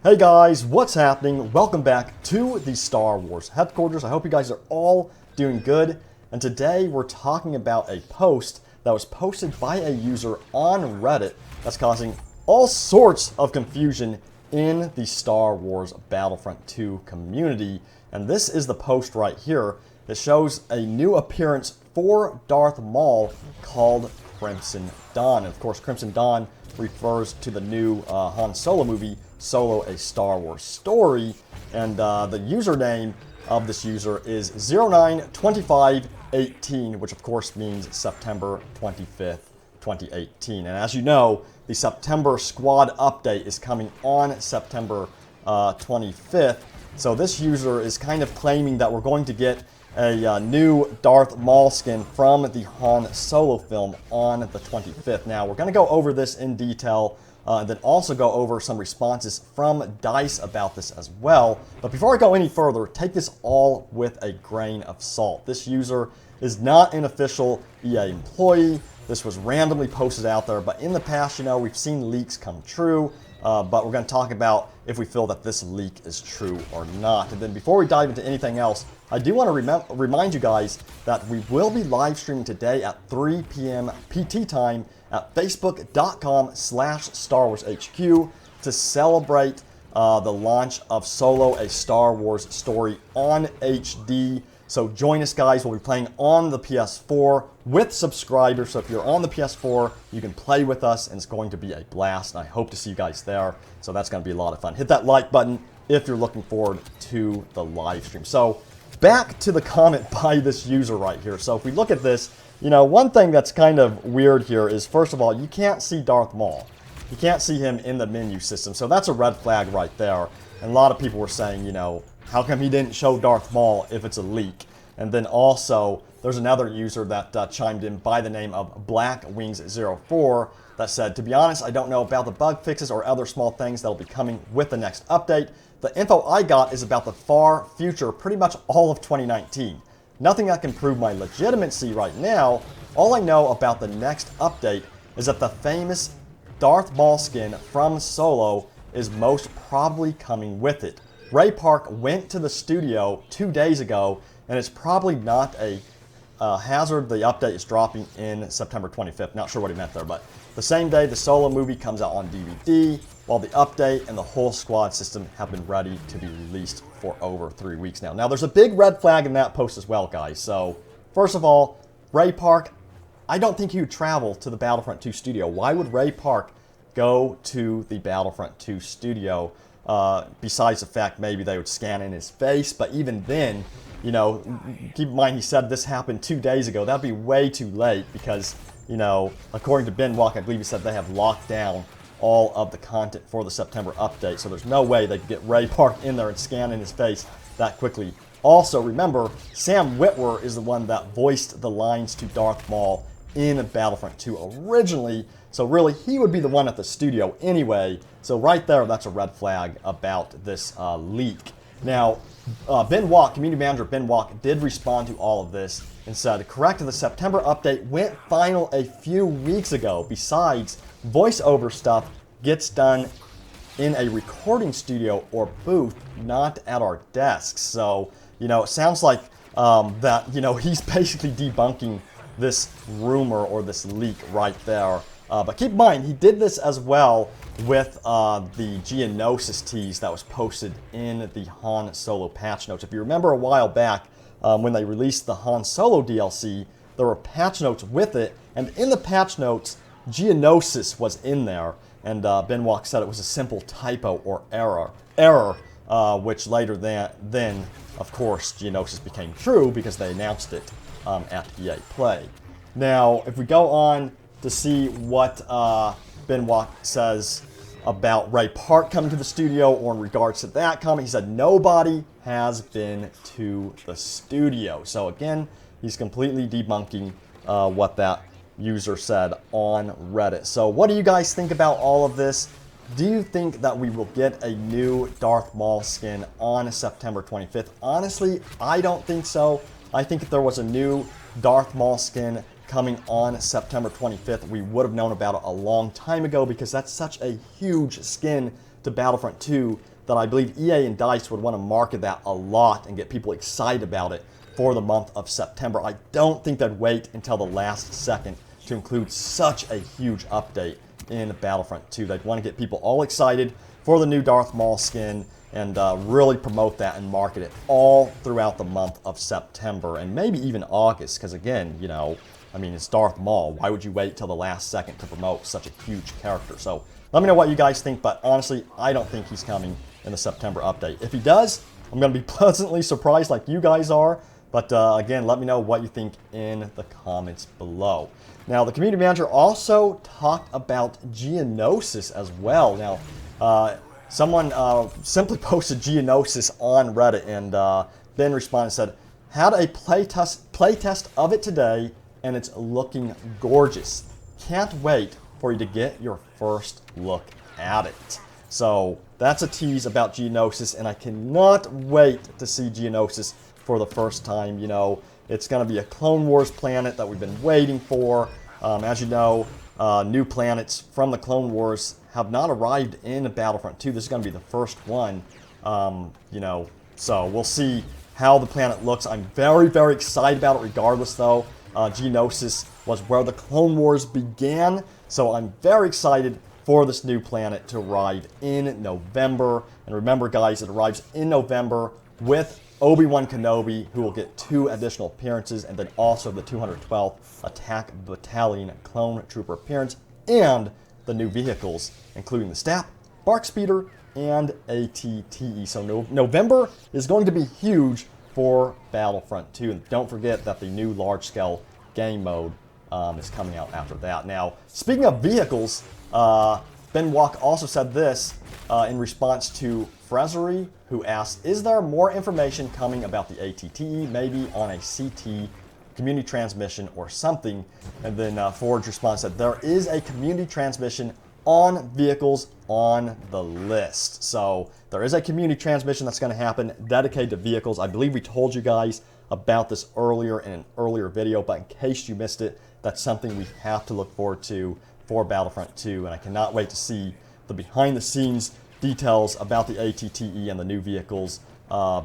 Hey guys, what's happening? Welcome back to the Star Wars headquarters. I hope you guys are all doing good. And today we're talking about a post that was posted by a user on Reddit that's causing all sorts of confusion in the Star Wars Battlefront 2 community. And this is the post right here that shows a new appearance for Darth Maul called Crimson Dawn. And of course, Crimson Dawn refers to the new Han Solo movie, Solo: A Star Wars Story, and the username of this user is 092518, which of course means September 25th, 2018. And as you know, the September squad update is coming on September 25th, so this user is kind of claiming that we're going to get a new Darth Maul skin from the Han Solo film on the 25th. Now, we're going to go over this in detail, and then also go over some responses from DICE about this as well. But before I go any further, take this all with a grain of salt. This user is not an official EA employee. This was randomly posted out there, but in the past, you know, we've seen leaks come true. But we're going to talk about if we feel that this leak is true or not. And then before we dive into anything else, I do want to remind you guys that we will be live streaming today at 3 p.m. PT time at facebook.com/StarWarsHQ to celebrate the launch of Solo: A Star Wars Story on HD. So join us, guys. We'll be playing on the PS4 with subscribers. So if you're on the PS4, you can play with us, and it's going to be a blast. And I hope to see you guys there. So that's going to be a lot of fun. Hit that like button if you're looking forward to the live stream. So back to the comment by this user right here. So if we look at this, you know, one thing that's kind of weird here is, first of all, you can't see Darth Maul. You can't see him in the menu system. So that's a red flag right there. And a lot of people were saying, you know, how come he didn't show Darth Maul if it's a leak? And then also, there's another user that chimed in by the name of BlackWings04 that said, to be honest, I don't know about the bug fixes or other small things that will be coming with the next update. The info I got is about the far future, pretty much all of 2019. Nothing that can prove my legitimacy right now. All I know about the next update is that the famous Darth Maul skin from Solo is most probably coming with it. Ray Park went to the studio 2 days ago, and it's probably not a hazard. The update is dropping in September 25th. Not sure what he meant there, but the same day the Solo movie comes out on DVD, while the update and the whole squad system have been ready to be released for over 3 weeks now. Now, there's a big red flag in that post as well, guys. So, first of all, Ray Park, I don't think he would travel to the Battlefront 2 studio. Why would Ray Park go to the Battlefront 2 studio? Besides the fact maybe they would scan in his face, but even then, you know, keep in mind he said this happened 2 days ago. That'd be way too late because, you know, according to Ben Walk, I believe he said they have locked down all of the content for the September update, so there's no way they could get Ray Park in there and scan in his face that quickly. Also, remember, Sam Witwer is the one that voiced the lines to Darth Maul in Battlefront 2 originally, so really he would be the one at the studio anyway. So right there, that's a red flag about this leak. Now, Ben Walk, community manager Ben Walk, did respond to all of this and said, correct, the September update went final a few weeks ago. Besides, voiceover stuff gets done in a recording studio or booth, not at our desks. So, you know, it sounds like that, you know, he's basically debunking this rumor or this leak right there. But keep in mind, he did this as well with the Geonosis tease that was posted in the Han Solo patch notes. If you remember a while back, when they released the Han Solo DLC, there were patch notes with it, and in the patch notes, Geonosis was in there, and Ben Walk said it was a simple typo or error, which later then, of course, Geonosis became true because they announced it at EA Play. Now, if we go on to see what Ben Walk says about Ray Park coming to the studio, or in regards to that comment, he said nobody has been to the studio. So again, he's completely debunking what that user said on Reddit. So what do you guys think about all of this? Do you think that we will get a new Darth Maul skin on September 25th? Honestly, I don't think so. I think if there was a new Darth Maul skin coming on September 25th, we would have known about it a long time ago, because that's such a huge skin to Battlefront 2 that I believe EA and DICE would want to market that a lot and get people excited about it for the month of September. I don't think they'd wait until the last second to include such a huge update in Battlefront 2. They'd want to get people all excited for the new Darth Maul skin and really promote that and market it all throughout the month of September and maybe even August, because again, you know, I mean, it's Darth Maul. Why would you wait till the last second to promote such a huge character? So let me know what you guys think, but honestly, I don't think he's coming in the September update. If he does, I'm going to be pleasantly surprised like you guys are. But again, let me know what you think in the comments below. Now, the community manager also talked about Geonosis as well. Now, someone simply posted Geonosis on Reddit, and Ben responded and said, had a playtest of it today, and it's looking gorgeous. Can't wait for you to get your first look at it. So that's a tease about Geonosis, and I cannot wait to see Geonosis for the first time. You know, it's going to be a Clone Wars planet that we've been waiting for. As you know, new planets from the Clone Wars have not arrived in Battlefront 2. This is going to be the first one. You know, so we'll see how the planet looks. I'm very, very excited about it regardless, though. Geonosis was where the Clone Wars began, so I'm very excited for this new planet to arrive in November. And remember, guys, it arrives in November with Obi-Wan Kenobi, who will get 2 additional appearances, and then also the 212th Attack Battalion Clone Trooper appearance, and the new vehicles, including the STAP, Bark Speeder, and ATTE. So November is going to be huge for Battlefront 2. And don't forget that the new large-scale game mode is coming out after that. Now, speaking of vehicles, Ben Walk also said this in response to Frezery, who asked, is there more information coming about the ATTE, maybe on a CT community transmission or something? And then Ford's response said, there is a community transmission on vehicles on the list. So there is a community transmission that's going to happen dedicated to vehicles. I believe we told you guys about this earlier in an earlier video, but in case you missed it, that's something we have to look forward to for Battlefront 2, and I cannot wait to see the behind-the-scenes details about the ATTE and the new vehicles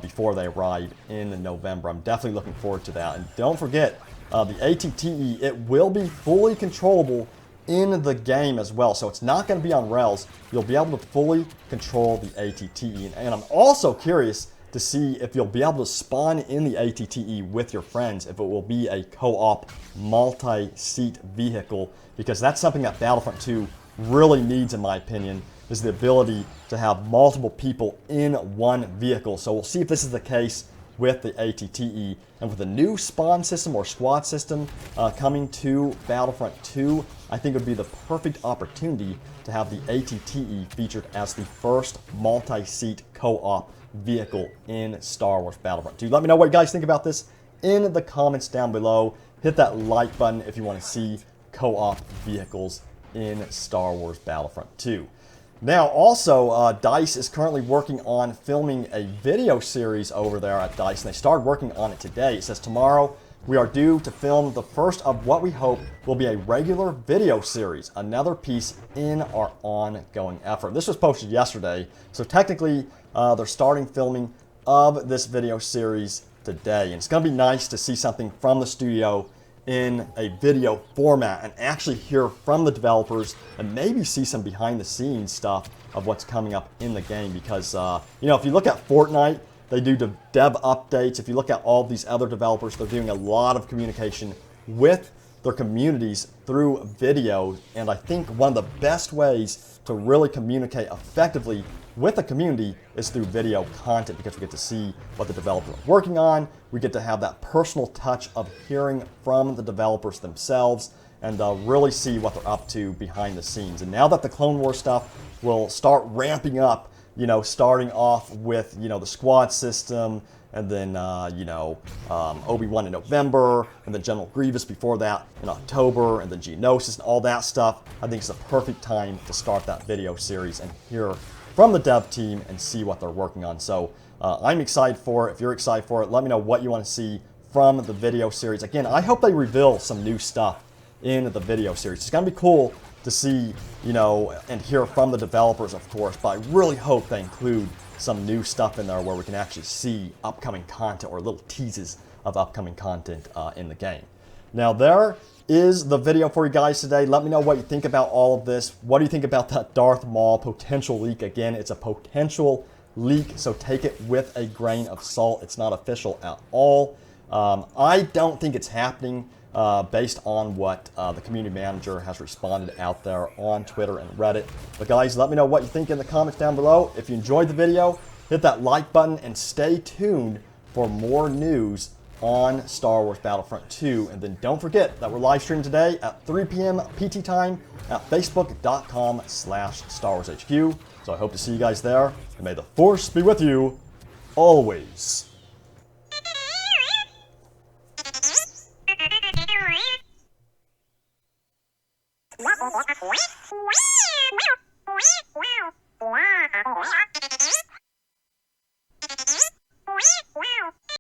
before they arrive in November. I'm definitely looking forward to that. And don't forget, the ATTE, it will be fully controllable in the game as well. So it's not going to be on rails. You'll be able to fully control the ATTE. And I'm also curious to see if you'll be able to spawn in the ATTE with your friends, if it will be a co-op multi-seat vehicle, because that's something that Battlefront 2 really needs, in my opinion, is the ability to have multiple people in one vehicle. So we'll see if this is the case with the ATTE. And with the new spawn system or squad system coming to Battlefront 2, I think it would be the perfect opportunity to have the ATTE featured as the first multi-seat co-op vehicle in Star Wars Battlefront 2. Let me know what you guys think about this in the comments down below. Hit that like button if you want to see co-op vehicles in Star Wars Battlefront 2. Now, also, DICE is currently working on filming a video series over there at DICE, and they started working on it today. It says tomorrow we are due to film the first of what we hope will be a regular video series, another piece in our ongoing effort. This was posted yesterday, so technically they're starting filming of this video series today. And it's going to be nice to see something from the studio in a video format and actually hear from the developers and maybe see some behind the scenes stuff of what's coming up in the game, because you know, if you look at Fortnite, they do dev updates. If you look at all these other developers, they're doing a lot of communication with their communities through video. And I think one of the best ways to really communicate effectively with the community is through video content, because we get to see what the developers are working on. We get to have that personal touch of hearing from the developers themselves and really see what they're up to behind the scenes. And now that the Clone Wars stuff will start ramping up, you know, starting off with, you know, the squad system, and then, you know, Obi-Wan in November, and then General Grievous before that in October, and then Geonosis and all that stuff, I think it's a perfect time to start that video series and hear from the dev team and see what they're working on. So I'm excited for it. If you're excited for it, let me know what you want to see from the video series. Again, I hope they reveal some new stuff in the video series. It's going to be cool to see, you know, and hear from the developers, of course, but I really hope they include some new stuff in there where we can actually see upcoming content or little teases of upcoming content in the game. Now there is the video for you guys today. Let me know what you think about all of this. What do you think about that Darth Maul potential leak? Again, it's a potential leak, so take it with a grain of salt. It's not official at all. I don't think it's happening based on what the community manager has responded out there on Twitter and Reddit. But guys, let me know what you think in the comments down below. If you enjoyed the video, hit that like button and stay tuned for more news on Star Wars Battlefront 2. And then don't forget that we're live streaming today at 3 p.m. PT time at facebook.com/StarWarsHQ. So I hope to see you guys there, and may the Force be with you always. Wow.